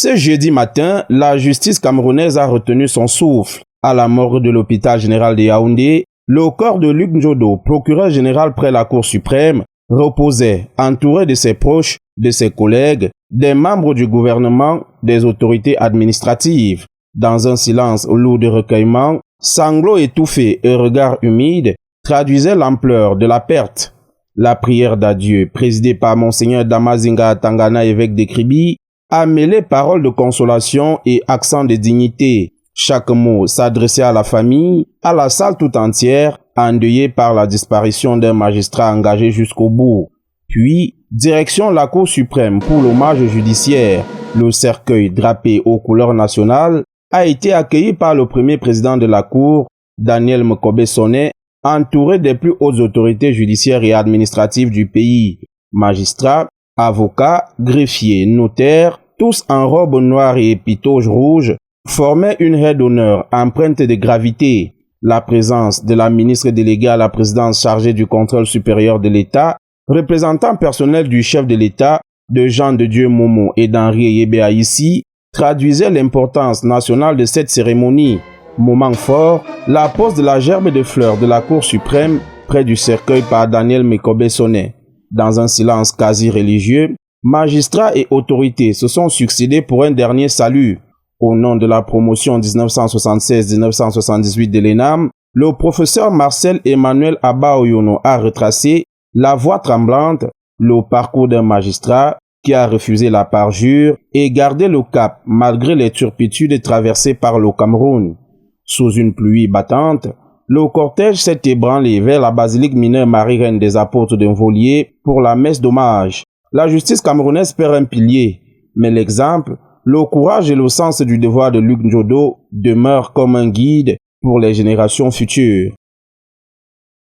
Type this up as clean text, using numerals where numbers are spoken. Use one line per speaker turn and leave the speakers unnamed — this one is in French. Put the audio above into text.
Ce jeudi matin, la justice camerounaise a retenu son souffle. À la morgue de l'hôpital général de Yaoundé, le corps de Luc Njodo, procureur général près la Cour suprême, reposait, entouré de ses proches, de ses collègues, des membres du gouvernement, des autorités administratives. Dans un silence lourd de recueillement, sanglots étouffés et regards humides traduisaient l'ampleur de la perte. La prière d'adieu, présidée par Monseigneur Damazinga Tangana, évêque de Kribi, a mêlé paroles de consolation et accents de dignité. Chaque mot s'adressait à la famille, à la salle tout entière, endeuillée par la disparition d'un magistrat engagé jusqu'au bout. Puis, direction la Cour suprême pour l'hommage judiciaire. Le cercueil drapé aux couleurs nationales a été accueilli par le premier président de la Cour, Daniel Mekobe Sonnet, entouré des plus hautes autorités judiciaires et administratives du pays. Magistrats, avocats, greffiers, notaires, tous en robe noire et épitoge rouge, formaient une haie d'honneur empreinte de gravité. La présence de la ministre déléguée à la présidence chargée du contrôle supérieur de l'État, représentant personnel du chef de l'État, de Jean de Dieu Momo et d'Henri Yébéa ici, traduisait l'importance nationale de cette cérémonie. Moment fort, la pose de la gerbe de fleurs de la Cour suprême près du cercueil par Daniel Mekobe Sonnet. Dans un silence quasi religieux, magistrats et autorités se sont succédés pour un dernier salut. Au nom de la promotion 1976-1978 de l'ENAM, le professeur Marcel Emmanuel Abaoyono a retracé, la voix tremblante, le parcours d'un magistrat qui a refusé la parjure et gardé le cap malgré les turpitudes traversées par le Cameroun. Sous une pluie battante, le cortège s'est ébranlé vers la basilique mineure Marie-Reine des Apôtres d'Involier pour la messe d'hommage. La justice camerounaise perd un pilier, mais l'exemple, le courage et le sens du devoir de Luc Njodo demeurent comme un guide pour les générations futures.